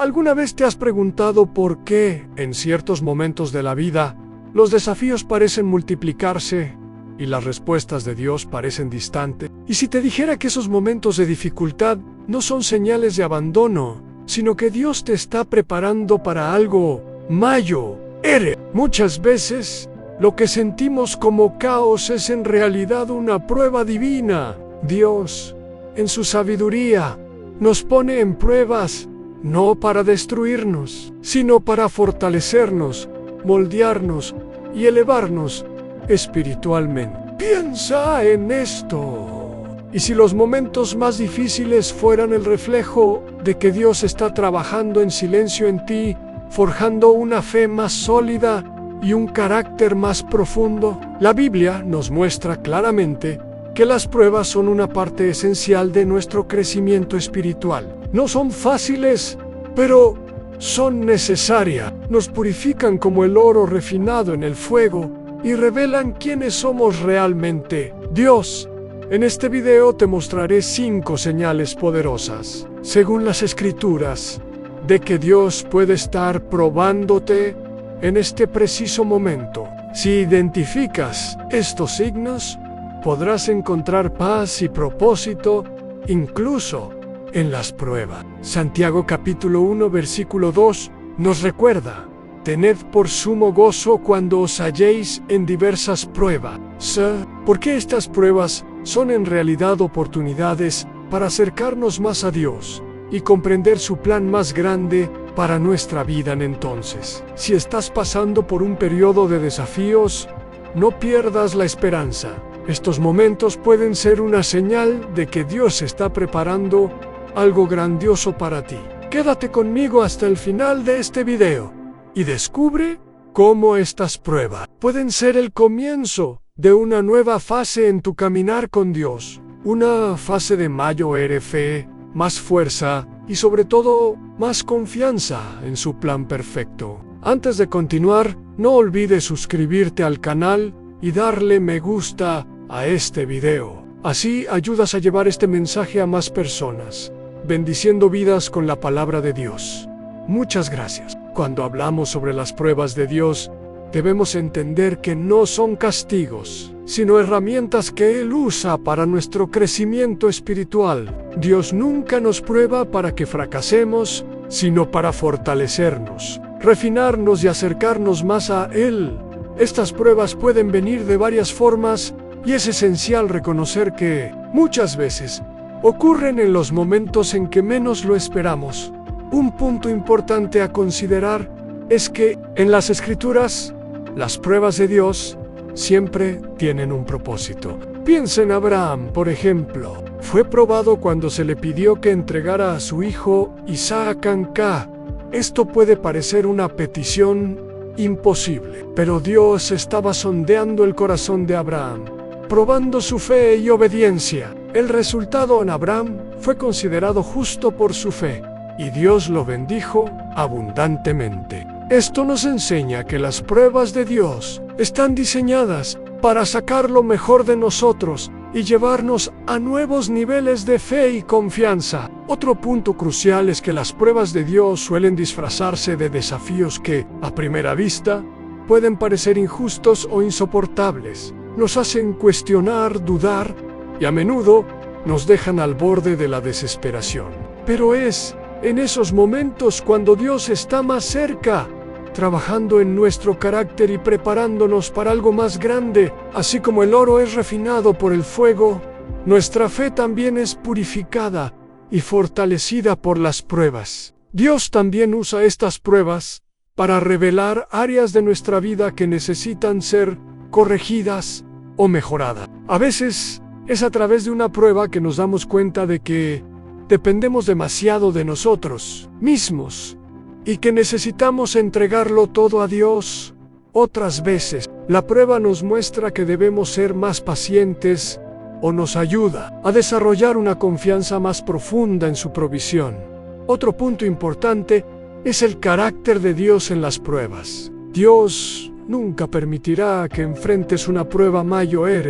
¿Alguna vez te has preguntado por qué, en ciertos momentos de la vida, los desafíos parecen multiplicarse y las respuestas de Dios parecen distantes? Y si te dijera que esos momentos de dificultad no son señales de abandono, sino que Dios te está preparando para algo mayor. Muchas veces, lo que sentimos como caos es en realidad una prueba divina. Dios, en su sabiduría, nos pone en pruebas, no para destruirnos, sino para fortalecernos, moldearnos y elevarnos espiritualmente. Piensa en esto. Y si los momentos más difíciles fueran el reflejo de que Dios está trabajando en silencio en ti, forjando una fe más sólida y un carácter más profundo, la Biblia nos muestra claramente que las pruebas son una parte esencial de nuestro crecimiento espiritual. No son fáciles, pero son necesarias. Nos purifican como el oro refinado en el fuego y revelan quiénes somos realmente. Dios, en este video te mostraré 5 señales poderosas, según las Escrituras, de que Dios puede estar probándote en este preciso momento. Si identificas estos signos, podrás encontrar paz y propósito, incluso en las pruebas. Santiago capítulo 1 versículo 2 nos recuerda: tened por sumo gozo cuando os halléis en diversas pruebas. Porque estas pruebas son en realidad oportunidades para acercarnos más a Dios y comprender su plan más grande para nuestra vida. Entonces, si estás pasando por un periodo de desafíos, no pierdas la esperanza. Estos momentos pueden ser una señal de que Dios está preparando algo grandioso para ti. Quédate conmigo hasta el final de este video y descubre cómo estas pruebas pueden ser el comienzo de una nueva fase en tu caminar con Dios. Una fase de mayor fe, más fuerza y sobre todo más confianza en su plan perfecto. Antes de continuar, no olvides suscribirte al canal y darle me gusta a este video. Así ayudas a llevar este mensaje a más personas, bendiciendo vidas con la palabra de Dios. Muchas gracias. Cuando hablamos sobre las pruebas de Dios, debemos entender que no son castigos, sino herramientas que Él usa para nuestro crecimiento espiritual. Dios nunca nos prueba para que fracasemos, sino para fortalecernos, refinarnos y acercarnos más a Él. Estas pruebas pueden venir de varias formas y es esencial reconocer que, muchas veces, ocurren en los momentos en que menos lo esperamos. Un punto importante a considerar es que, en las Escrituras, las pruebas de Dios siempre tienen un propósito. Piensa en Abraham, por ejemplo. Fue probado cuando se le pidió que entregara a su hijo Isaac. Esto puede parecer una petición imposible, pero Dios estaba sondeando el corazón de Abraham, probando su fe y obediencia. El resultado en Abraham fue considerado justo por su fe, y Dios lo bendijo abundantemente. Esto nos enseña que las pruebas de Dios están diseñadas para sacar lo mejor de nosotros y llevarnos a nuevos niveles de fe y confianza. Otro punto crucial es que las pruebas de Dios suelen disfrazarse de desafíos que, a primera vista, pueden parecer injustos o insoportables. Nos hacen cuestionar, dudar y a menudo nos dejan al borde de la desesperación. Pero es en esos momentos cuando Dios está más cerca, trabajando en nuestro carácter y preparándonos para algo más grande. Así como el oro es refinado por el fuego, nuestra fe también es purificada y fortalecida por las pruebas. Dios también usa estas pruebas para revelar áreas de nuestra vida que necesitan ser corregidas o mejoradas. A veces es a través de una prueba que nos damos cuenta de que dependemos demasiado de nosotros mismos y que necesitamos entregarlo todo a Dios. Otras veces, la prueba nos muestra que debemos ser más pacientes o nos ayuda a desarrollar una confianza más profunda en su provisión. Otro punto importante es el carácter de Dios en las pruebas. Dios nunca permitirá que enfrentes una prueba mayor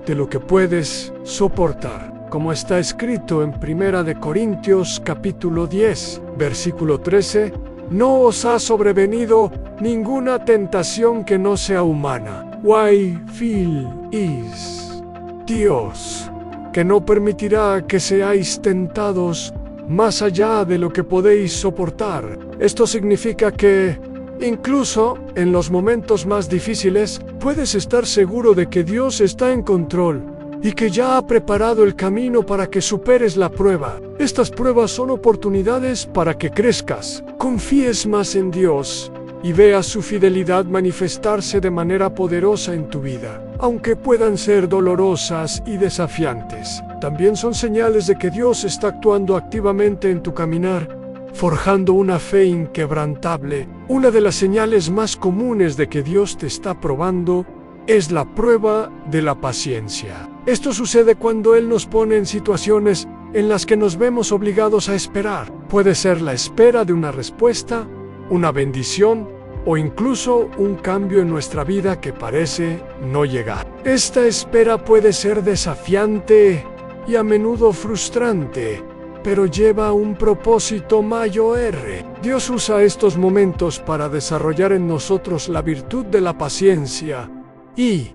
de lo que puedes soportar. como está escrito en 1 de Corintios capítulo 10, versículo 13, no os ha sobrevenido ninguna tentación que no sea humana. Why feel is Dios, que no permitirá que seáis tentados más allá de lo que podéis soportar. Esto significa que, incluso en los momentos más difíciles, puedes estar seguro de que Dios está en control y que ya ha preparado el camino para que superes la prueba. Estas pruebas son oportunidades para que crezcas, confíes más en Dios y veas su fidelidad manifestarse de manera poderosa en tu vida. Aunque puedan ser dolorosas y desafiantes, también son señales de que Dios está actuando activamente en tu caminar, forjando una fe inquebrantable. Una de las señales más comunes de que Dios te está probando es la prueba de la paciencia. Esto sucede cuando Él nos pone en situaciones en las que nos vemos obligados a esperar. Puede ser la espera de una respuesta, una bendición o incluso un cambio en nuestra vida que parece no llegar. Esta espera puede ser desafiante y a menudo frustrante, pero lleva un propósito mayor. Dios usa estos momentos para desarrollar en nosotros la virtud de la paciencia y,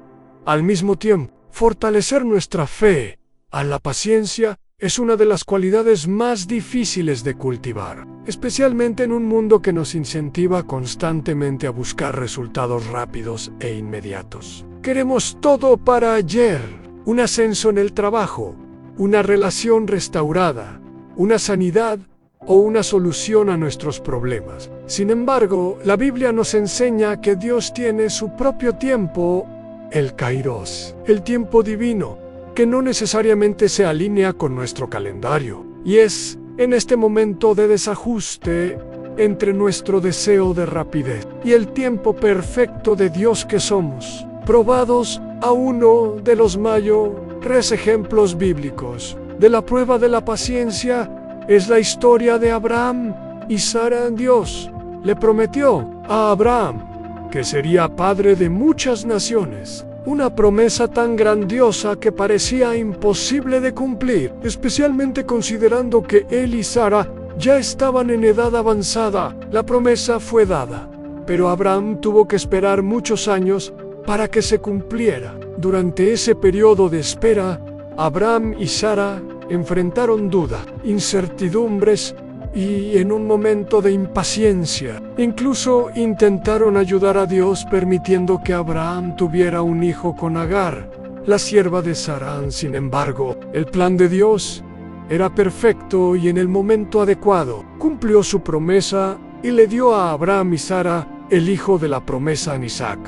al mismo tiempo, fortalecer nuestra fe. A la paciencia es una de las cualidades más difíciles de cultivar, especialmente en un mundo que nos incentiva constantemente a buscar resultados rápidos e inmediatos. Queremos todo para ayer: un ascenso en el trabajo, una relación restaurada, una sanidad o una solución a nuestros problemas. Sin embargo, la Biblia nos enseña que Dios tiene su propio tiempo, el Kairos, el tiempo divino, que no necesariamente se alinea con nuestro calendario. Y es en este momento de desajuste entre nuestro deseo de rapidez y el tiempo perfecto de Dios que somos probados a uno de los mayores ejemplos bíblicos de la prueba de la paciencia es la historia de Abraham y Sara. Dios le prometió a Abraham que sería padre de muchas naciones, una promesa tan grandiosa que parecía imposible de cumplir, especialmente considerando que él y Sara ya estaban en edad avanzada. La promesa fue dada, pero Abraham tuvo que esperar muchos años para que se cumpliera. Durante ese periodo de espera, Abraham y Sara enfrentaron duda, incertidumbres y en un momento de impaciencia, incluso intentaron ayudar a Dios permitiendo que Abraham tuviera un hijo con Agar, la sierva de Sarán. Sin embargo, el plan de Dios era perfecto y en el momento adecuado cumplió su promesa y le dio a Abraham y Sara el hijo de la promesa, Isaac.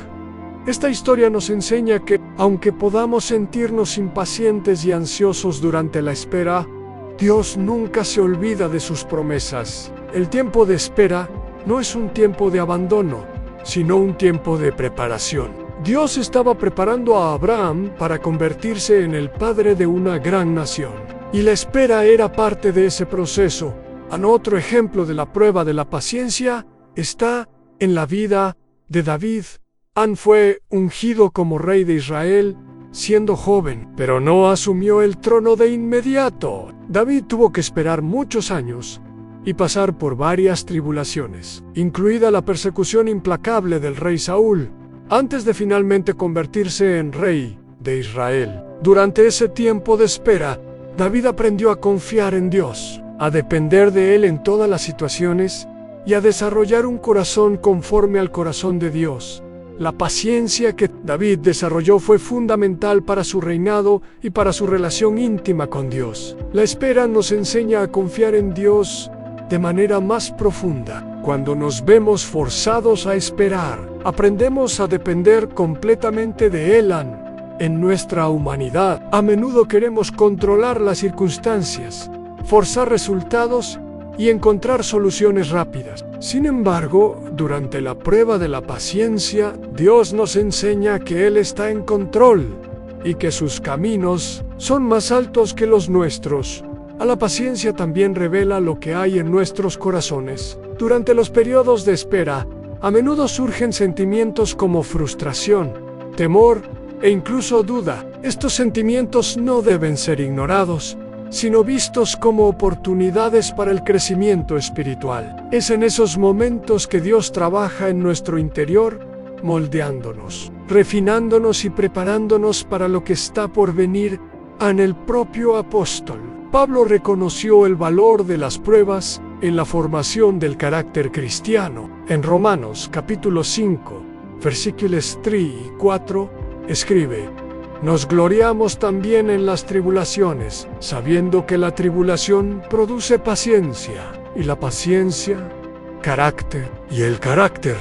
Esta historia nos enseña que, aunque podamos sentirnos impacientes y ansiosos durante la espera, Dios nunca se olvida de sus promesas. El tiempo de espera no es un tiempo de abandono, sino un tiempo de preparación. Dios estaba preparando a Abraham para convertirse en el padre de una gran nación, y la espera era parte de ese proceso. Otro ejemplo de la prueba de la paciencia está en la vida de David. Fue ungido como rey de Israel siendo joven, pero no asumió el trono de inmediato. David tuvo que esperar muchos años y pasar por varias tribulaciones, incluida la persecución implacable del rey Saúl, antes de finalmente convertirse en rey de Israel. Durante ese tiempo de espera, David aprendió a confiar en Dios, a depender de Él en todas las situaciones y a desarrollar un corazón conforme al corazón de Dios. La paciencia que David desarrolló fue fundamental para su reinado y para su relación íntima con Dios. La espera nos enseña a confiar en Dios de manera más profunda. Cuando nos vemos forzados a esperar, aprendemos a depender completamente de Él. En nuestra humanidad, a menudo queremos controlar las circunstancias, forzar resultados y encontrar soluciones rápidas. Sin embargo, durante la prueba de la paciencia, Dios nos enseña que Él está en control y que sus caminos son más altos que los nuestros. La paciencia también revela lo que hay en nuestros corazones. Durante los periodos de espera, a menudo surgen sentimientos como frustración, temor e incluso duda. Estos sentimientos no deben ser ignorados, sino vistos como oportunidades para el crecimiento espiritual. Es en esos momentos que Dios trabaja en nuestro interior, moldeándonos, refinándonos y preparándonos para lo que está por venir. En el propio apóstol Pablo reconoció el valor de las pruebas en la formación del carácter cristiano. En Romanos capítulo 5, versículos 3 y 4, escribe: Nos gloriamos también en las tribulaciones, sabiendo que la tribulación produce paciencia, y la paciencia, carácter, y el carácter,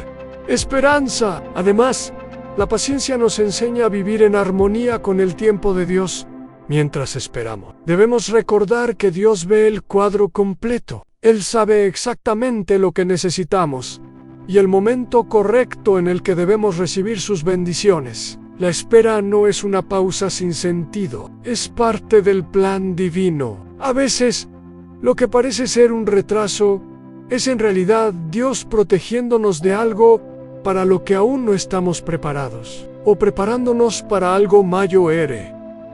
esperanza. Además, la paciencia nos enseña a vivir en armonía con el tiempo de Dios mientras esperamos. Debemos recordar que Dios ve el cuadro completo. Él sabe exactamente lo que necesitamos y el momento correcto en el que debemos recibir sus bendiciones. La espera no es una pausa sin sentido, es parte del plan divino. A veces, lo que parece ser un retraso es en realidad Dios protegiéndonos de algo para lo que aún no estamos preparados, o preparándonos para algo mayor.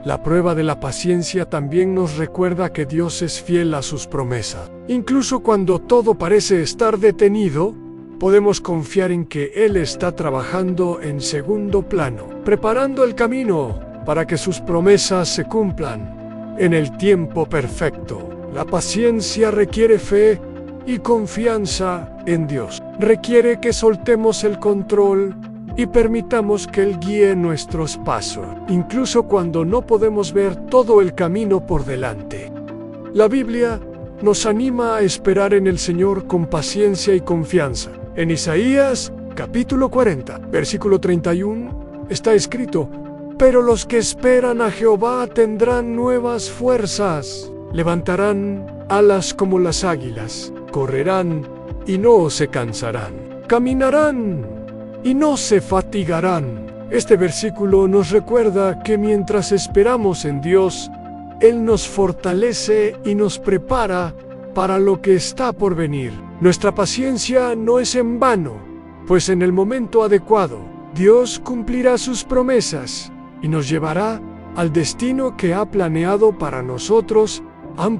La prueba de la paciencia también nos recuerda que Dios es fiel a sus promesas. Incluso cuando todo parece estar detenido, podemos confiar en que Él está trabajando en segundo plano, preparando el camino para que sus promesas se cumplan en el tiempo perfecto. La paciencia requiere fe y confianza en Dios. Requiere que soltemos el control y permitamos que Él guíe nuestros pasos, incluso cuando no podemos ver todo el camino por delante. La Biblia nos anima a esperar en el Señor con paciencia y confianza. En Isaías, capítulo 40, versículo 31, está escrito: Pero los que esperan a Jehová tendrán nuevas fuerzas, levantarán alas como las águilas, correrán y no se cansarán, caminarán y no se fatigarán. Este versículo nos recuerda que mientras esperamos en Dios, Él nos fortalece y nos prepara para lo que está por venir. Nuestra paciencia no es en vano, pues en el momento adecuado, Dios cumplirá sus promesas y nos llevará al destino que ha planeado para nosotros.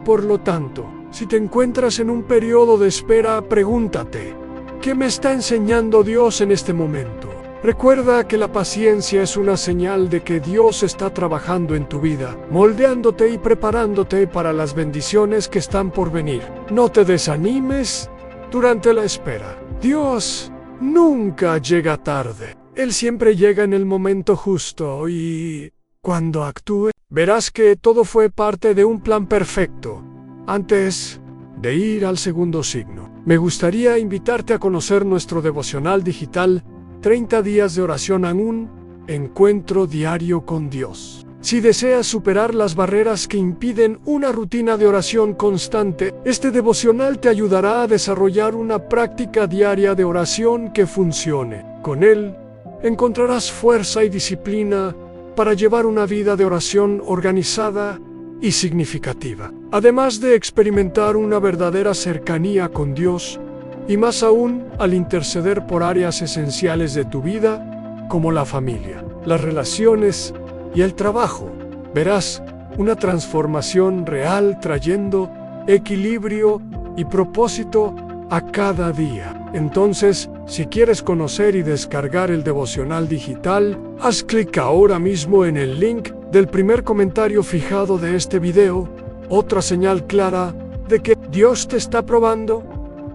Por lo tanto, si te encuentras en un periodo de espera, pregúntate: ¿qué me está enseñando Dios en este momento? Recuerda que la paciencia es una señal de que Dios está trabajando en tu vida, moldeándote y preparándote para las bendiciones que están por venir. No te desanimes durante la espera. Dios nunca llega tarde. Él siempre llega en el momento justo y cuando actúe, verás que todo fue parte de un plan perfecto. Antes de ir al segundo signo, me gustaría invitarte a conocer nuestro devocional digital 30 días de oración en un encuentro diario con Dios. Si deseas superar las barreras que impiden una rutina de oración constante, este devocional te ayudará a desarrollar una práctica diaria de oración que funcione. Con él, encontrarás fuerza y disciplina para llevar una vida de oración organizada y significativa. Además de experimentar una verdadera cercanía con Dios, y más aún al interceder por áreas esenciales de tu vida, como la familia, las relaciones y el trabajo, verás una transformación real trayendo equilibrio y propósito a cada día. Entonces, si quieres conocer y descargar el devocional digital, haz clic ahora mismo en el link del primer comentario fijado de este video. Otra señal clara de que Dios te está probando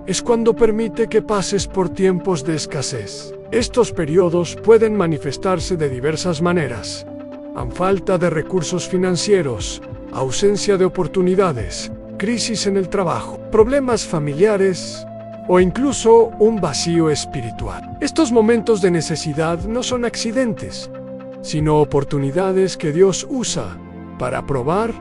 es cuando permite que pases por tiempos de escasez. Estos periodos pueden manifestarse de diversas maneras: falta de recursos financieros, ausencia de oportunidades, crisis en el trabajo, problemas familiares o incluso un vacío espiritual. Estos momentos de necesidad no son accidentes, sino oportunidades que Dios usa para probar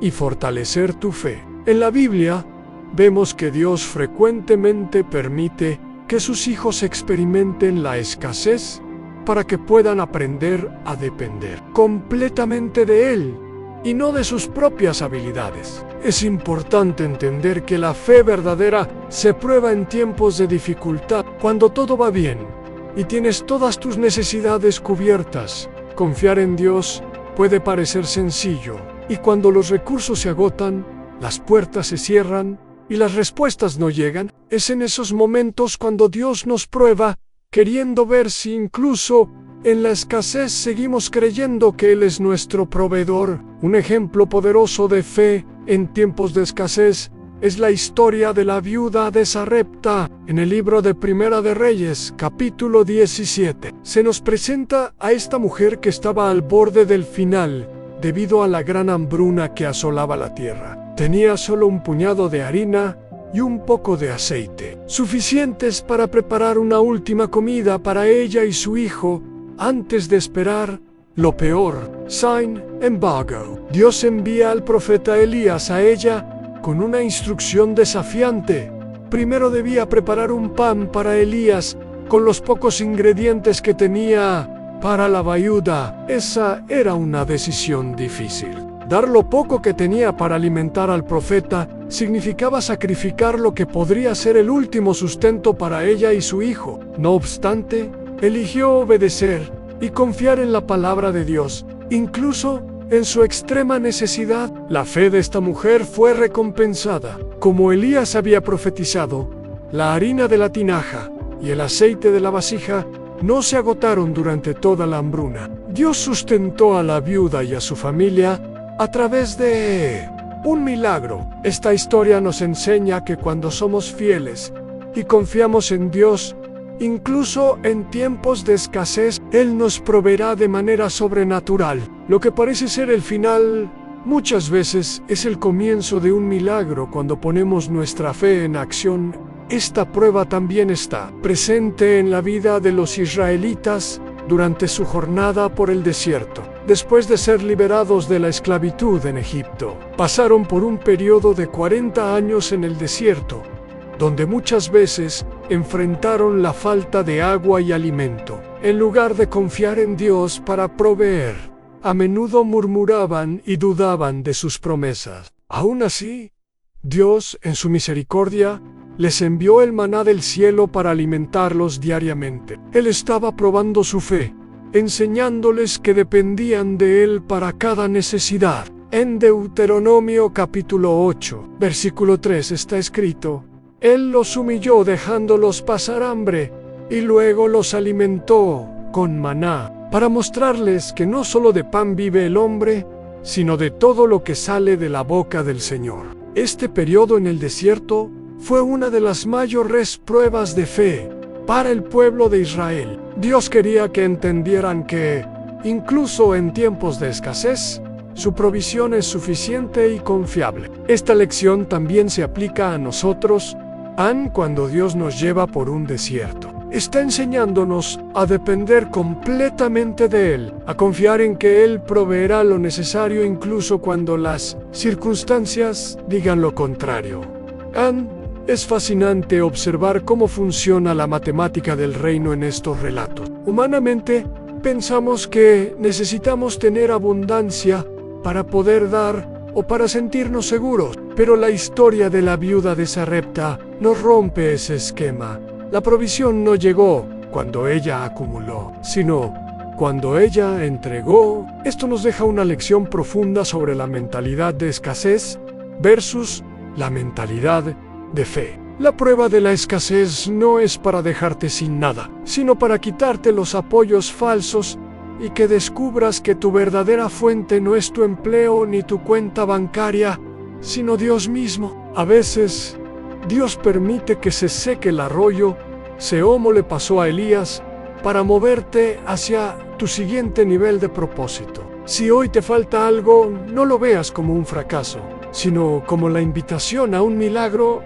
y fortalecer tu fe. En la Biblia, vemos que Dios frecuentemente permite que sus hijos experimenten la escasez para que puedan aprender a depender completamente de Él y no de sus propias habilidades. Es importante entender que la fe verdadera se prueba en tiempos de dificultad. Cuando todo va bien y tienes todas tus necesidades cubiertas, confiar en Dios puede parecer sencillo, y cuando los recursos se agotan, las puertas se cierran y las respuestas no llegan, es en esos momentos cuando Dios nos prueba, queriendo ver si incluso en la escasez seguimos creyendo que Él es nuestro proveedor. Un ejemplo poderoso de fe en tiempos de escasez es la historia de la viuda de Sarepta. En el libro de Primera de Reyes, capítulo 17, se nos presenta a esta mujer que estaba al borde del final debido a la gran hambruna que asolaba la tierra. Tenía solo un puñado de harina y un poco de aceite, suficientes para preparar una última comida para ella y su hijo antes de esperar lo peor. Sin embargo, Dios envía al profeta Elías a ella con una instrucción desafiante. Primero debía preparar un pan para Elías con los pocos ingredientes que tenía para la viuda. Esa era una decisión difícil. Dar lo poco que tenía para alimentar al profeta significaba sacrificar lo que podría ser el último sustento para ella y su hijo. No obstante, eligió obedecer y confiar en la palabra de Dios, incluso en su extrema necesidad. La fe de esta mujer fue recompensada. Como Elías había profetizado, la harina de la tinaja y el aceite de la vasija no se agotaron durante toda la hambruna. Dios sustentó a la viuda y a su familia a través de un milagro. Esta historia nos enseña que cuando somos fieles y confiamos en Dios, incluso en tiempos de escasez, Él nos proveerá de manera sobrenatural. Lo que parece ser el final, muchas veces es el comienzo de un milagro cuando ponemos nuestra fe en acción. Esta prueba también está presente en la vida de los israelitas durante su jornada por el desierto. Después de ser liberados de la esclavitud en Egipto, pasaron por un periodo de 40 años en el desierto, donde muchas veces enfrentaron la falta de agua y alimento. En lugar de confiar en Dios para proveer, a menudo murmuraban y dudaban de sus promesas. Aún así, Dios, en su misericordia, les envió el maná del cielo para alimentarlos diariamente. Él estaba probando su fe, enseñándoles que dependían de Él para cada necesidad. En Deuteronomio capítulo 8, versículo 3 está escrito: Él los humilló dejándolos pasar hambre, y luego los alimentó con maná, para mostrarles que no solo de pan vive el hombre, sino de todo lo que sale de la boca del Señor. Este periodo en el desierto fue una de las mayores pruebas de fe para el pueblo de Israel. Dios quería que entendieran que, incluso en tiempos de escasez, su provisión es suficiente y confiable. Esta lección también se aplica a nosotros, cuando Dios nos lleva por un desierto. Está enseñándonos a depender completamente de Él, a confiar en que Él proveerá lo necesario incluso cuando las circunstancias digan lo contrario. Es fascinante observar cómo funciona la matemática del reino en estos relatos. Humanamente, pensamos que necesitamos tener abundancia para poder dar o para sentirnos seguros, pero la historia de la viuda de Sarepta nos rompe ese esquema. La provisión no llegó cuando ella acumuló, sino cuando ella entregó. Esto nos deja una lección profunda sobre la mentalidad de escasez versus la mentalidad de fe. La prueba de la escasez no es para dejarte sin nada, sino para quitarte los apoyos falsos y que descubras que tu verdadera fuente no es tu empleo ni tu cuenta bancaria, sino Dios mismo. A veces, Dios permite que se seque el arroyo, como le pasó a Elías, para moverte hacia tu siguiente nivel de propósito. Si hoy te falta algo, no lo veas como un fracaso, sino como la invitación a un milagro.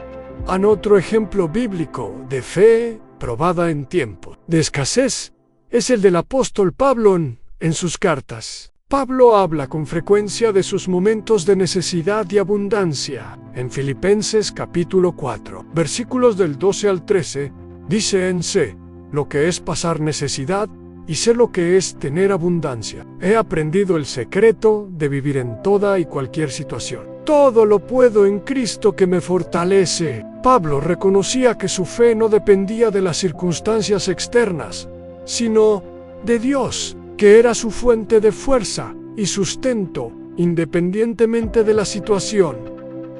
Otro ejemplo bíblico de fe probada en tiempos de escasez es el del apóstol Pablo en sus cartas. Pablo habla con frecuencia de sus momentos de necesidad y abundancia. En Filipenses capítulo 4, versículos del 12 al 13, dice: sé lo que es pasar necesidad y sé lo que es tener abundancia. He aprendido el secreto de vivir en toda y cualquier situación. Todo lo puedo en Cristo que me fortalece. Pablo reconocía que su fe no dependía de las circunstancias externas, sino de Dios, que era su fuente de fuerza. y sustento, independientemente de la situación.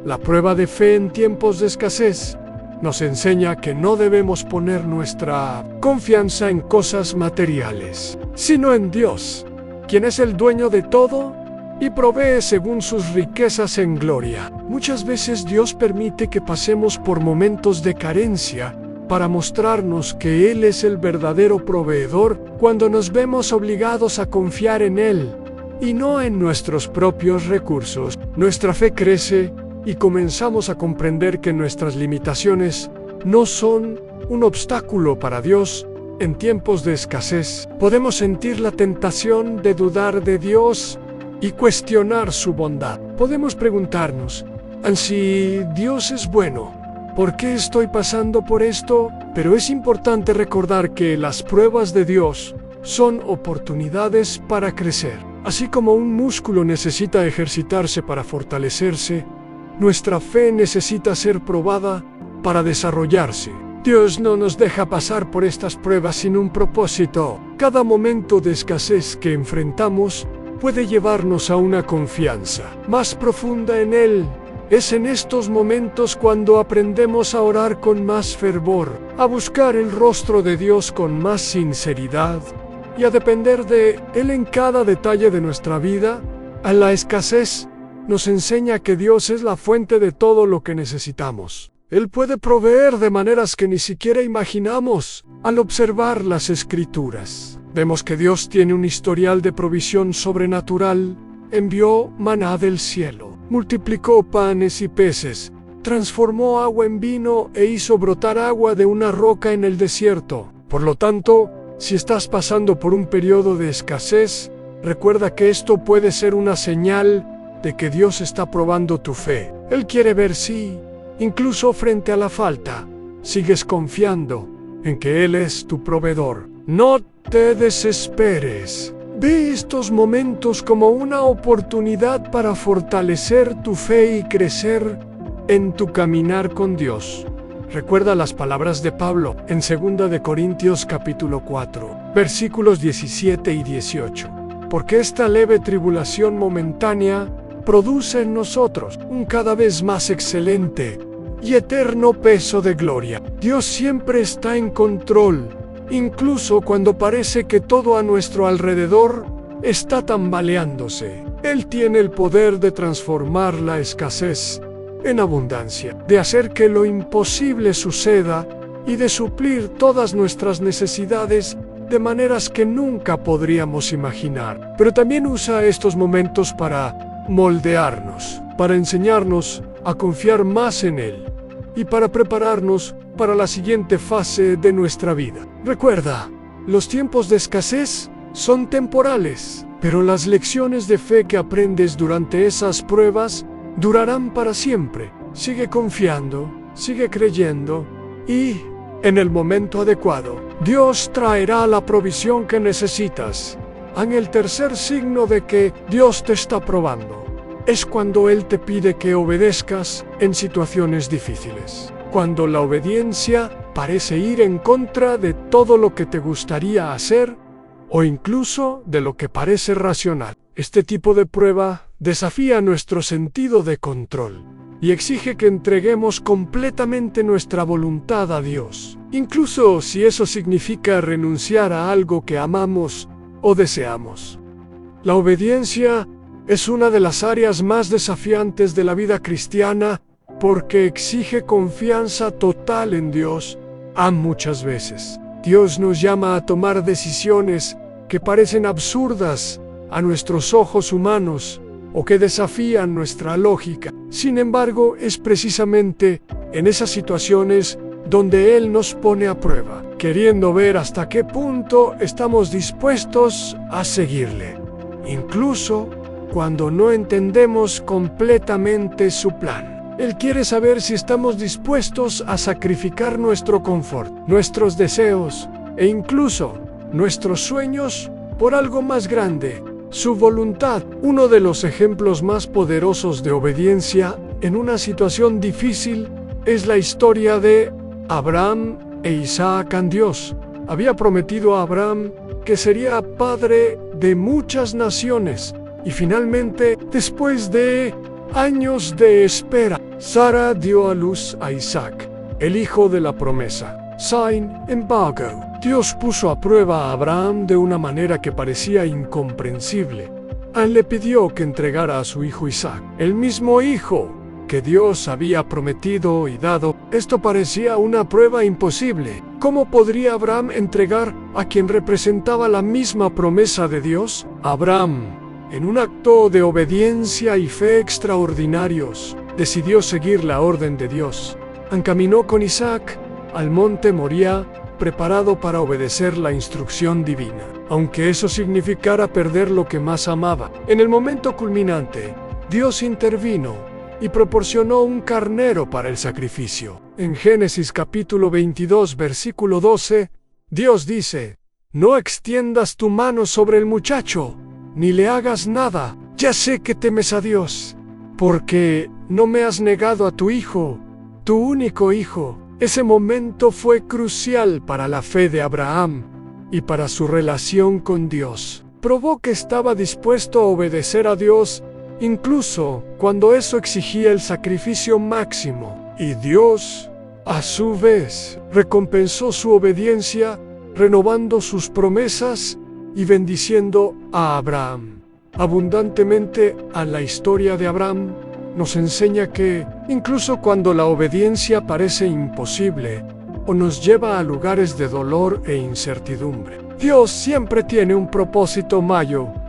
La prueba de fe en tiempos de escasez nos enseña que no debemos poner nuestra confianza en cosas materiales, sino en Dios, quien es el dueño de todo y provee según sus riquezas en gloria. Muchas veces Dios permite que pasemos por momentos de carencia para mostrarnos que Él es el verdadero proveedor cuando nos vemos obligados a confiar en Él y no en nuestros propios recursos. Nuestra fe crece y comenzamos a comprender que nuestras limitaciones no son un obstáculo para Dios. En tiempos de escasez, podemos sentir la tentación de dudar de Dios y cuestionar su bondad. Podemos preguntarnos, si Dios es bueno, ¿por qué estoy pasando por esto? Pero es importante recordar que las pruebas de Dios son oportunidades para crecer. Así como un músculo necesita ejercitarse para fortalecerse, nuestra fe necesita ser probada para desarrollarse. Dios no nos deja pasar por estas pruebas sin un propósito. Cada momento de escasez que enfrentamos puede llevarnos a una confianza más profunda en Él. Es en estos momentos cuando aprendemos a orar con más fervor, a buscar el rostro de Dios con más sinceridad y a depender de Él en cada detalle de nuestra vida. A la escasez nos enseña que Dios es la fuente de todo lo que necesitamos. Él puede proveer de maneras que ni siquiera imaginamos. Al observar las Escrituras, vemos que Dios tiene un historial de provisión sobrenatural. Envió maná del cielo, multiplicó panes y peces, transformó agua en vino e hizo brotar agua de una roca en el desierto. Por lo tanto, si estás pasando por un periodo de escasez, recuerda que esto puede ser una señal de que Dios está probando tu fe. Él quiere ver si, incluso frente a la falta, sigues confiando en que Él es tu proveedor. No te desesperes. Ve estos momentos como una oportunidad para fortalecer tu fe y crecer en tu caminar con Dios. Recuerda las palabras de Pablo en 2 de Corintios capítulo 4, versículos 17 y 18. Porque esta leve tribulación momentánea produce en nosotros un cada vez más excelente y eterno peso de gloria. Dios siempre está en control, incluso cuando parece que todo a nuestro alrededor está tambaleándose. Él tiene el poder de transformar la escasez en abundancia, de hacer que lo imposible suceda y de suplir todas nuestras necesidades de maneras que nunca podríamos imaginar. Pero también usa estos momentos para moldearnos, para enseñarnos a confiar más en Él y para prepararnos para la siguiente fase de nuestra vida. Recuerda, los tiempos de escasez son temporales, pero las lecciones de fe que aprendes durante esas pruebas durarán para siempre. Sigue confiando, sigue creyendo y, en el momento adecuado, Dios traerá la provisión que necesitas. El tercer signo de que Dios te está probando es cuando Él te pide que obedezcas en situaciones difíciles. Cuando la obediencia parece ir en contra de todo lo que te gustaría hacer o incluso de lo que parece racional. Este tipo de prueba desafía nuestro sentido de control y exige que entreguemos completamente nuestra voluntad a Dios, incluso si eso significa renunciar a algo que amamos o deseamos. La obediencia es una de las áreas más desafiantes de la vida cristiana porque exige confianza total en Dios. Muchas veces, Dios nos llama a tomar decisiones que parecen absurdas a nuestros ojos humanos o que desafían nuestra lógica. Sin embargo, es precisamente en esas situaciones donde Él nos pone a prueba, queriendo ver hasta qué punto estamos dispuestos a seguirle, incluso cuando no entendemos completamente su plan. Él quiere saber si estamos dispuestos a sacrificar nuestro confort, nuestros deseos e incluso nuestros sueños por algo más grande, su voluntad. Uno de los ejemplos más poderosos de obediencia en una situación difícil es la historia de Abraham e Isaac. Dios había prometido a Abraham que sería padre de muchas naciones Y finalmente, después de años de espera, Sara dio a luz a Isaac, el hijo de la promesa. Sin embargo, Dios puso a prueba a Abraham de una manera que parecía incomprensible. Él le pidió que entregara a su hijo Isaac, el mismo hijo que Dios había prometido y dado. Esto parecía una prueba imposible. ¿Cómo podría Abraham entregar a quien representaba la misma promesa de Dios? Abraham, en un acto de obediencia y fe extraordinarios, decidió seguir la orden de Dios. Encaminó con Isaac al monte Moría, preparado para obedecer la instrucción divina, aunque eso significara perder lo que más amaba. En el momento culminante, Dios intervino y proporcionó un carnero para el sacrificio. En Génesis capítulo 22, versículo 12, Dios dice: «No extiendas tu mano sobre el muchacho, ni le hagas nada. Ya sé que temes a Dios, porque no me has negado a tu hijo, tu único hijo». Ese momento fue crucial para la fe de Abraham y para su relación con Dios. Probó que estaba dispuesto a obedecer a Dios, incluso cuando eso exigía el sacrificio máximo. Y Dios, a su vez, recompensó su obediencia, renovando sus promesas y bendiciendo a Abraham abundantemente. A la historia de Abraham nos enseña que, incluso cuando la obediencia parece imposible o nos lleva a lugares de dolor e incertidumbre, Dios siempre tiene un propósito mayor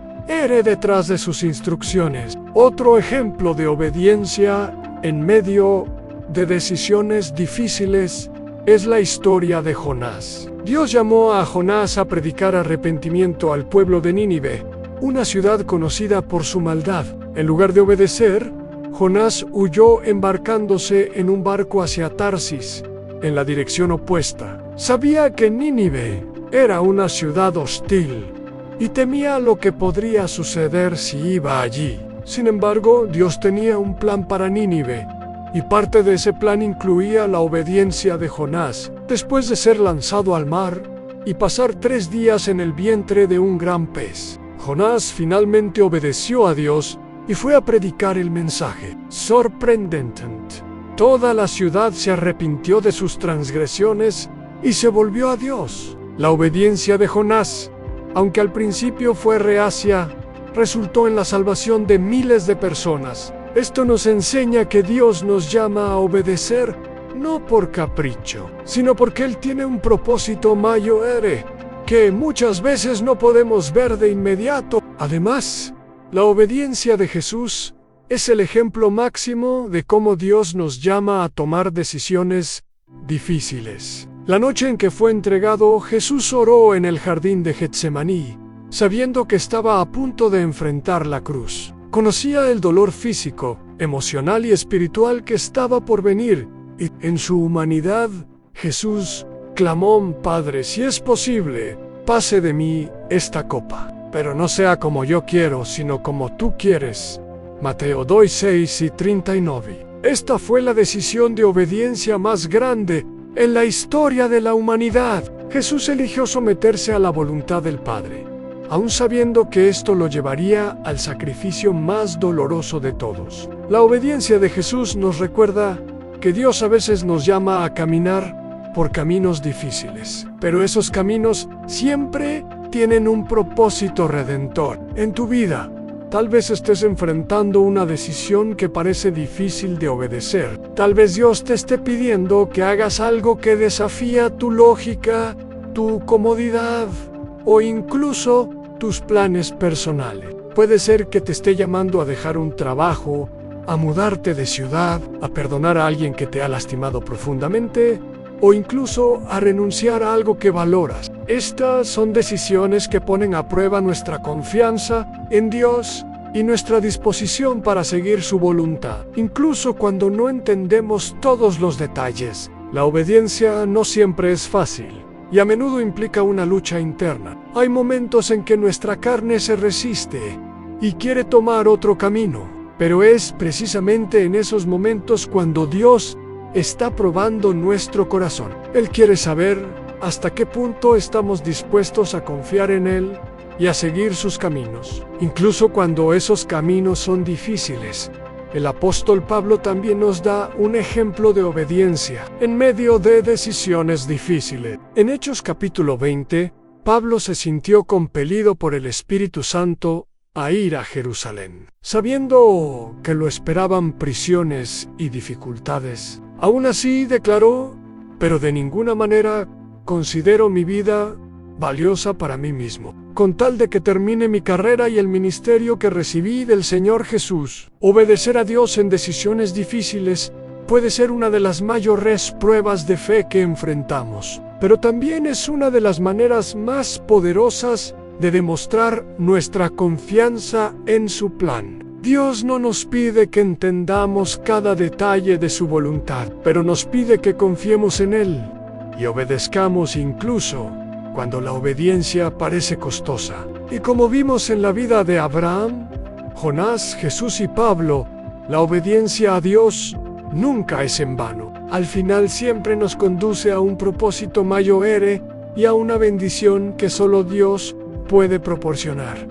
detrás de sus instrucciones. Otro ejemplo de obediencia en medio de decisiones difíciles es la historia de Jonás. Dios llamó a Jonás a predicar arrepentimiento al pueblo de Nínive, una ciudad conocida por su maldad. En lugar de obedecer, Jonás huyó embarcándose en un barco hacia Tarsis, en la dirección opuesta. Sabía que Nínive era una ciudad hostil y temía lo que podría suceder si iba allí. Sin embargo, Dios tenía un plan para Nínive, y parte de ese plan incluía la obediencia de Jonás. Después de ser lanzado al mar y pasar 3 días en el vientre de un gran pez, Jonás finalmente obedeció a Dios y fue a predicar el mensaje. Sorprendentemente, toda la ciudad se arrepintió de sus transgresiones y se volvió a Dios. La obediencia de Jonás, aunque al principio fue reacia, resultó en la salvación de miles de personas. Esto nos enseña que Dios nos llama a obedecer no por capricho, sino porque Él tiene un propósito mayor que muchas veces no podemos ver de inmediato. Además, la obediencia de Jesús es el ejemplo máximo de cómo Dios nos llama a tomar decisiones difíciles. La noche en que fue entregado, Jesús oró en el jardín de Getsemaní, sabiendo que estaba a punto de enfrentar la cruz. Conocía el dolor físico, emocional y espiritual que estaba por venir, y en su humanidad, Jesús clamó: «Padre, si es posible, pase de mí esta copa, pero no sea como yo quiero, sino como tú quieres». Mateo 2:6 y 39. Esta fue la decisión de obediencia más grande en la historia de la humanidad. Jesús eligió someterse a la voluntad del Padre, aun sabiendo que esto lo llevaría al sacrificio más doloroso de todos. La obediencia de Jesús nos recuerda que Dios a veces nos llama a caminar por caminos difíciles, pero esos caminos siempre tienen un propósito redentor. En tu vida, tal vez estés enfrentando una decisión que parece difícil de obedecer. Tal vez Dios te esté pidiendo que hagas algo que desafía tu lógica, tu comodidad o incluso tus planes personales. Puede ser que te esté llamando a dejar un trabajo, a mudarte de ciudad, a perdonar a alguien que te ha lastimado profundamente, o incluso a renunciar a algo que valoras. Estas son decisiones que ponen a prueba nuestra confianza en Dios y nuestra disposición para seguir su voluntad. Incluso cuando no entendemos todos los detalles, la obediencia no siempre es fácil y a menudo implica una lucha interna. Hay momentos en que nuestra carne se resiste y quiere tomar otro camino, pero es precisamente en esos momentos cuando Dios está probando nuestro corazón. Él quiere saber hasta qué punto estamos dispuestos a confiar en Él y a seguir sus caminos, incluso cuando esos caminos son difíciles. El apóstol Pablo también nos da un ejemplo de obediencia en medio de decisiones difíciles. En Hechos capítulo 20, Pablo se sintió compelido por el Espíritu Santo a ir a Jerusalén, sabiendo que lo esperaban prisiones y dificultades. Aún así declaró: pero de ninguna manera considero mi vida valiosa para mí mismo, con tal de que termine mi carrera y el ministerio que recibí del Señor Jesús. Obedecer a Dios en decisiones difíciles puede ser una de las mayores pruebas de fe que enfrentamos, pero también es una de las maneras más poderosas de demostrar nuestra confianza en su plan. Dios no nos pide que entendamos cada detalle de su voluntad, pero nos pide que confiemos en Él y obedezcamos incluso cuando la obediencia parece costosa. Y como vimos en la vida de Abraham, Jonás, Jesús y Pablo, la obediencia a Dios nunca es en vano. Al final siempre nos conduce a un propósito mayor y a una bendición que solo Dios puede proporcionar.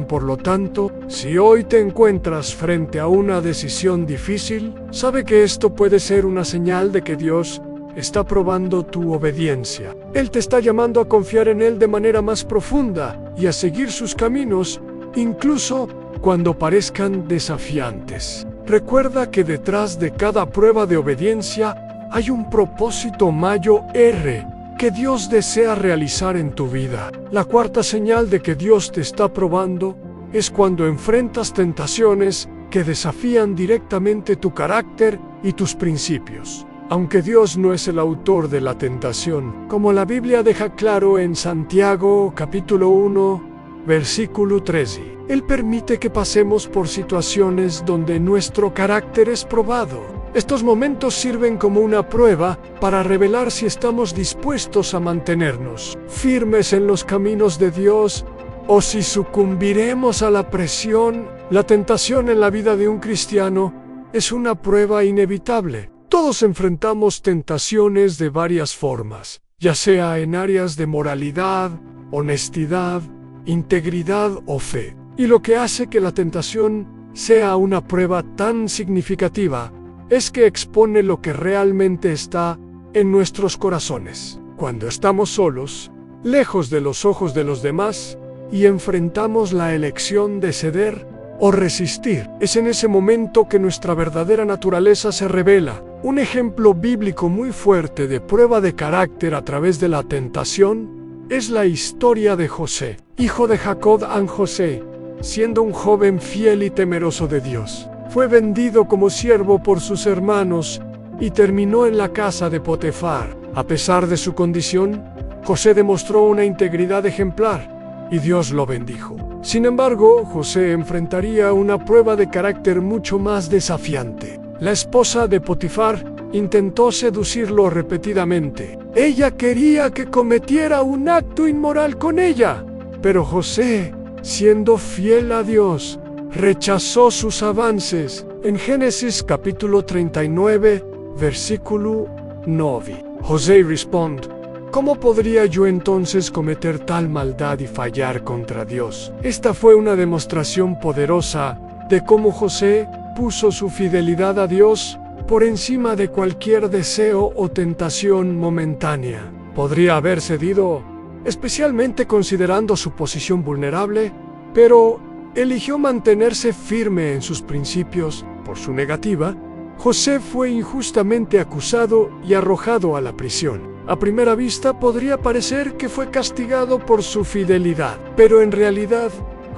Por lo tanto, si hoy te encuentras frente a una decisión difícil, sabe que esto puede ser una señal de que Dios está probando tu obediencia. Él te está llamando a confiar en Él de manera más profunda y a seguir sus caminos, incluso cuando parezcan desafiantes. Recuerda que detrás de cada prueba de obediencia hay un propósito mayor que Dios desea realizar en tu vida. La cuarta señal de que Dios te está probando es cuando enfrentas tentaciones que desafían directamente tu carácter y tus principios. Aunque Dios no es el autor de la tentación, como la Biblia deja claro en Santiago capítulo 1, versículo 13, Él permite que pasemos por situaciones donde nuestro carácter es probado. Estos momentos sirven como una prueba para revelar si estamos dispuestos a mantenernos firmes en los caminos de Dios o si sucumbiremos a la presión. La tentación en la vida de un cristiano es una prueba inevitable. Todos enfrentamos tentaciones de varias formas, ya sea en áreas de moralidad, honestidad, integridad o fe. Y lo que hace que la tentación sea una prueba tan significativa es que expone lo que realmente está en nuestros corazones. Cuando estamos solos, lejos de los ojos de los demás, y enfrentamos la elección de ceder o resistir, es en ese momento que nuestra verdadera naturaleza se revela. Un ejemplo bíblico muy fuerte de prueba de carácter a través de la tentación es la historia de José, hijo de Jacob y José, siendo un joven fiel y temeroso de Dios. Fue vendido como siervo por sus hermanos y terminó en la casa de Potifar. A pesar de su condición, José demostró una integridad ejemplar y Dios lo bendijo. Sin embargo, José enfrentaría una prueba de carácter mucho más desafiante. La esposa de Potifar intentó seducirlo repetidamente. Ella quería que cometiera un acto inmoral con ella, pero José, siendo fiel a Dios, rechazó sus avances. En Génesis capítulo 39, versículo 9, José responde: ¿cómo podría yo entonces cometer tal maldad y fallar contra Dios? Esta fue una demostración poderosa de cómo José puso su fidelidad a Dios por encima de cualquier deseo o tentación momentánea. Podría haber cedido, especialmente considerando su posición vulnerable, pero eligió mantenerse firme en sus principios. Por su negativa, José fue injustamente acusado y arrojado a la prisión. A primera vista podría parecer que fue castigado por su fidelidad, pero en realidad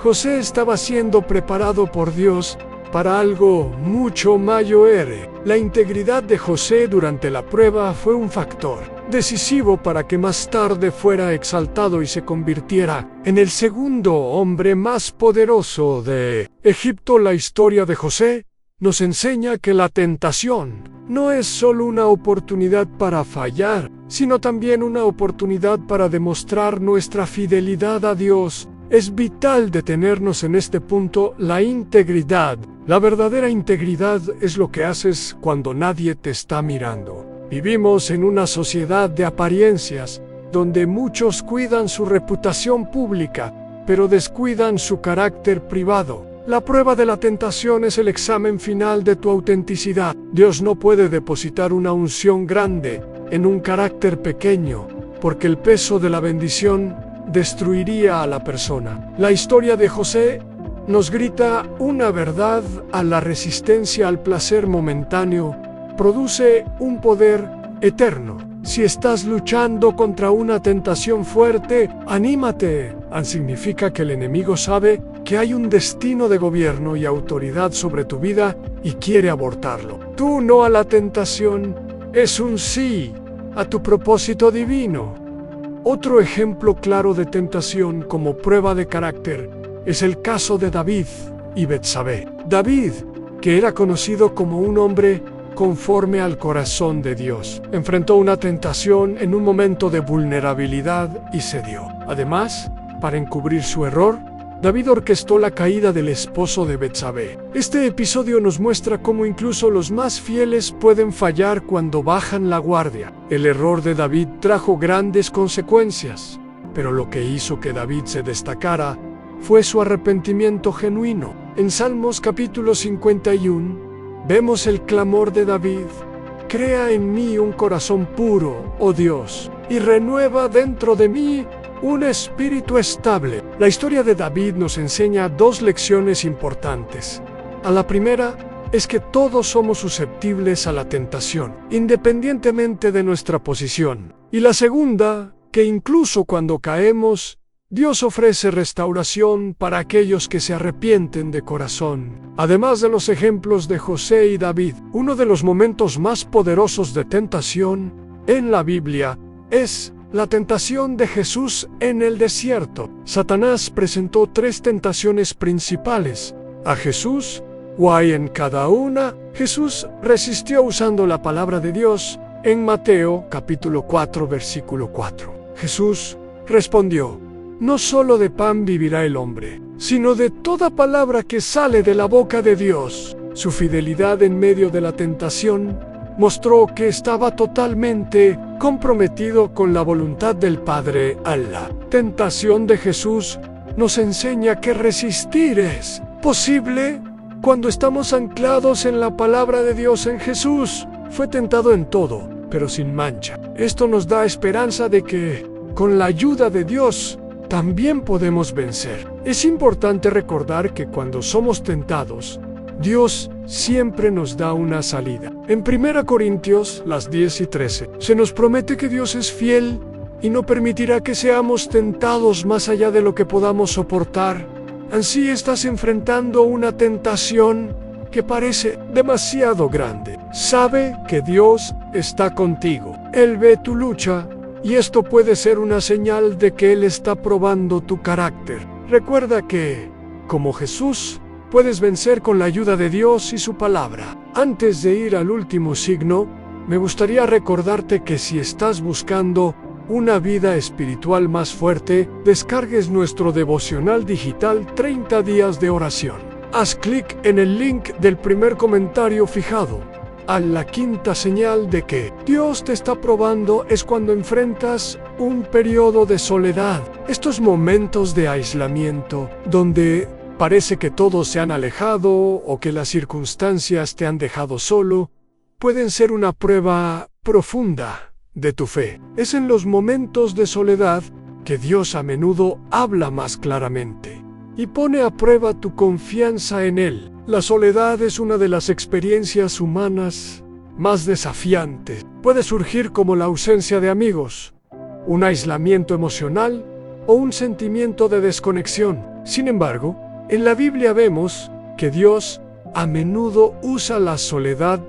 José estaba siendo preparado por Dios para algo mucho mayor. La integridad de José durante la prueba fue un factor decisivo para que más tarde fuera exaltado y se convirtiera en el segundo hombre más poderoso de Egipto. La historia de José nos enseña que la tentación no es solo una oportunidad para fallar, sino también una oportunidad para demostrar nuestra fidelidad a Dios. Es vital detenernos en este punto: la integridad. La verdadera integridad es lo que haces cuando nadie te está mirando. Vivimos en una sociedad de apariencias, donde muchos cuidan su reputación pública pero descuidan su carácter privado. La prueba de la tentación es el examen final de tu autenticidad. Dios no puede depositar una unción grande en un carácter pequeño, porque el peso de la bendición destruiría a la persona. La historia de José nos grita una verdad: a la resistencia al placer momentáneo produce un poder eterno. Si estás luchando contra una tentación fuerte, anímate. Significa que el enemigo sabe que hay un destino de gobierno y autoridad sobre tu vida y quiere abortarlo. Tu no a la tentación es un sí a tu propósito divino. Otro ejemplo claro de tentación como prueba de carácter es el caso de David y Betsabé. David, que era conocido como un hombre conforme al corazón de Dios, enfrentó una tentación en un momento de vulnerabilidad y cedió. Además, para encubrir su error, David orquestó la caída del esposo de Betsabé. Este episodio nos muestra cómo incluso los más fieles pueden fallar cuando bajan la guardia. El error de David trajo grandes consecuencias, pero lo que hizo que David se destacara fue su arrepentimiento genuino. En Salmos capítulo 51, vemos el clamor de David: crea en mí un corazón puro, oh Dios, y renueva dentro de mí un espíritu estable. La historia de David nos enseña dos lecciones importantes. La primera es que todos somos susceptibles a la tentación, independientemente de nuestra posición. Y la segunda, que incluso cuando caemos, Dios ofrece restauración para aquellos que se arrepienten de corazón. Además de los ejemplos de José y David, uno de los momentos más poderosos de tentación en la Biblia es la tentación de Jesús en el desierto. Satanás presentó tres tentaciones principales a Jesús, y en cada una, Jesús resistió usando la palabra de Dios. En Mateo capítulo 4, versículo 4. Jesús respondió: no solo de pan vivirá el hombre, sino de toda palabra que sale de la boca de Dios. Su fidelidad en medio de la tentación mostró que estaba totalmente comprometido con la voluntad del Padre. La tentación de Jesús nos enseña que resistir es posible cuando estamos anclados en la palabra de Dios. En Jesús fue tentado en todo, pero sin mancha. Esto nos da esperanza de que, con la ayuda de Dios, también podemos vencer. Es importante recordar que cuando somos tentados, Dios siempre nos da una salida. En 1 Corintios, las 10 y 13, se nos promete que Dios es fiel y no permitirá que seamos tentados más allá de lo que podamos soportar. Así estás enfrentando una tentación que parece demasiado grande. Sabe que Dios está contigo. Él ve tu lucha y esto puede ser una señal de que Él está probando tu carácter. Recuerda que, como Jesús, puedes vencer con la ayuda de Dios y su palabra. Antes de ir al último signo, me gustaría recordarte que si estás buscando una vida espiritual más fuerte, descargues nuestro devocional digital 30 días de oración. Haz clic en el link del primer comentario fijado. A la quinta señal de que Dios te está probando es cuando enfrentas un periodo de soledad. Estos momentos de aislamiento, donde parece que todos se han alejado o que las circunstancias te han dejado solo, pueden ser una prueba profunda de tu fe. Es en los momentos de soledad que Dios a menudo habla más claramente y pone a prueba tu confianza en Él. La soledad es una de las experiencias humanas más desafiantes. Puede surgir como la ausencia de amigos, un aislamiento emocional o un sentimiento de desconexión. Sin embargo, en la Biblia vemos que Dios a menudo usa la soledad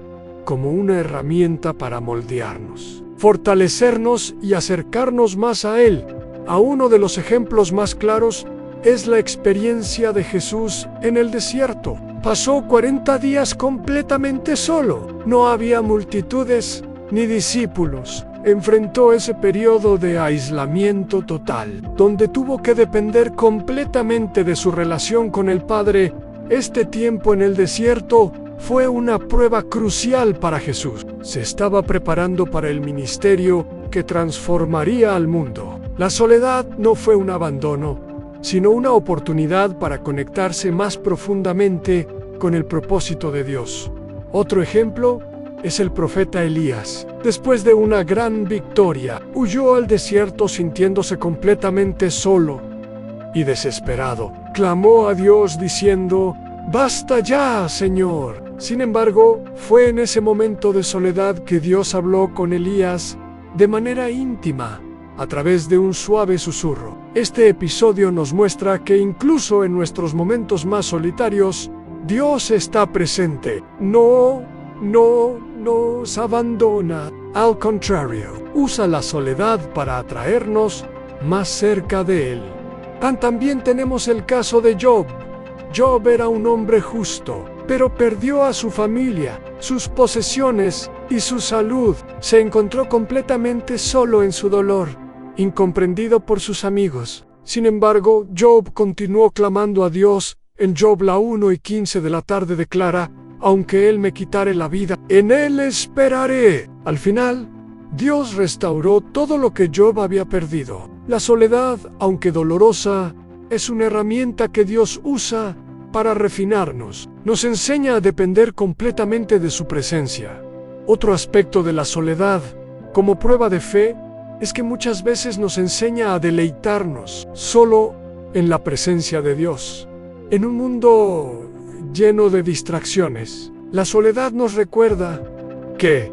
como una herramienta para moldearnos, fortalecernos y acercarnos más a Él. A uno de los ejemplos más claros es la experiencia de Jesús en el desierto. Pasó 40 días completamente solo. No había multitudes ni discípulos. Enfrentó ese periodo de aislamiento total, donde tuvo que depender completamente de su relación con el Padre. Este tiempo en el desierto fue una prueba crucial para Jesús. Se estaba preparando para el ministerio que transformaría al mundo. La soledad no fue un abandono, sino una oportunidad para conectarse más profundamente con el propósito de Dios. Otro ejemplo es el profeta Elías. Después de una gran victoria, huyó al desierto sintiéndose completamente solo y desesperado. Clamó a Dios diciendo: «Basta ya, Señor». Sin embargo, fue en ese momento de soledad que Dios habló con Elías de manera íntima, a través de un suave susurro. Este episodio nos muestra que incluso en nuestros momentos más solitarios, Dios está presente. No nos abandona. Al contrario, usa la soledad para atraernos más cerca de Él. También tenemos el caso de Job. Job era un hombre justo, pero perdió a su familia, sus posesiones y su salud. Se encontró completamente solo en su dolor, incomprendido por sus amigos. Sin embargo, Job continuó clamando a Dios. En Job la 1:15 de la tarde declara: «Aunque Él me quitare la vida, en Él esperaré». Al final, Dios restauró todo lo que Job había perdido. La soledad, aunque dolorosa, es una herramienta que Dios usa para refinarnos. Nos enseña a depender completamente de su presencia. Otro aspecto de la soledad, como prueba de fe, es que muchas veces nos enseña a deleitarnos solo en la presencia de Dios. En un mundo lleno de distracciones, la soledad nos recuerda que,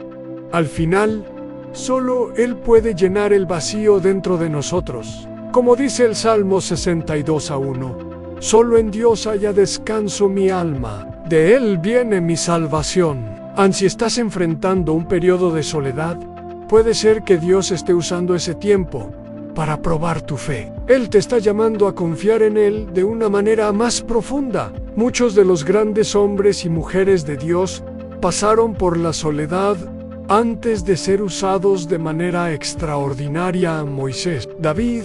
al final, solo Él puede llenar el vacío dentro de nosotros. Como dice el Salmo 62:1, «Solo en Dios haya descanso mi alma, de Él viene mi salvación». Si estás enfrentando un periodo de soledad, puede ser que Dios esté usando ese tiempo para probar tu fe. Él te está llamando a confiar en Él de una manera más profunda. Muchos de los grandes hombres y mujeres de Dios pasaron por la soledad antes de ser usados de manera extraordinaria. Moisés, David,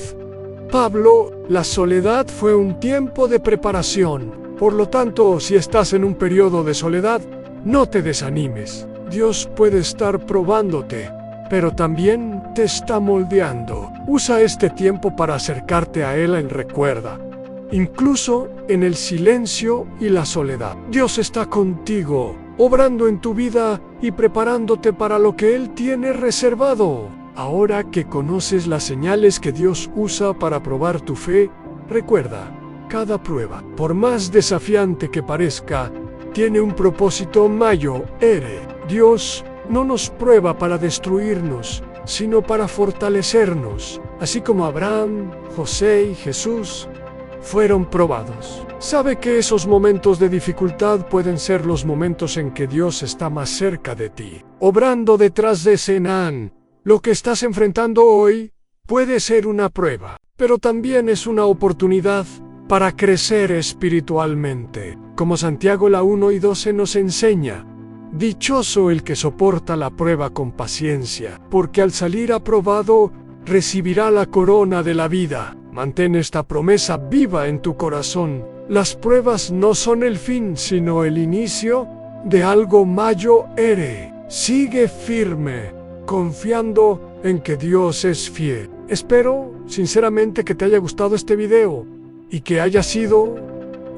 Pablo. La soledad fue un tiempo de preparación. Por lo tanto, si estás en un periodo de soledad, no te desanimes. Dios puede estar probándote, pero también te está moldeando. Usa este tiempo para acercarte a Él. Recuerda, incluso en el silencio y la soledad, Dios está contigo, obrando en tu vida y preparándote para lo que Él tiene reservado. Ahora que conoces las señales que Dios usa para probar tu fe, recuerda, cada prueba, por más desafiante que parezca, tiene un propósito mayor. Dios no nos prueba para destruirnos, sino para fortalecernos, así como Abraham, José y Jesús fueron probados. Sabe que esos momentos de dificultad pueden ser los momentos en que Dios está más cerca de ti, obrando detrás de escena. Lo que estás enfrentando hoy puede ser una prueba, pero también es una oportunidad para crecer espiritualmente. Como Santiago la 1:12 nos enseña: «Dichoso el que soporta la prueba con paciencia, porque al salir aprobado recibirá la corona de la vida». Mantén esta promesa viva en tu corazón. Las pruebas no son el fin, sino el inicio de algo mayor. Sigue firme, confiando en que Dios es fiel. Espero sinceramente que te haya gustado este video y que haya sido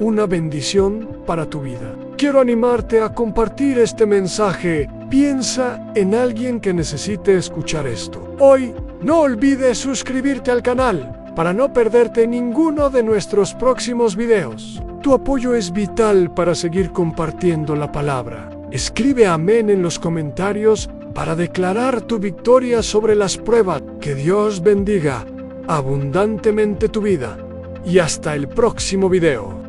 una bendición para tu vida. Quiero animarte a compartir este mensaje. Piensa en alguien que necesite escuchar esto. Hoy, no olvides suscribirte al canal para no perderte ninguno de nuestros próximos videos. Tu apoyo es vital para seguir compartiendo la palabra. Escribe amén en los comentarios para declarar tu victoria sobre las pruebas. Que Dios bendiga abundantemente tu vida. Y hasta el próximo video.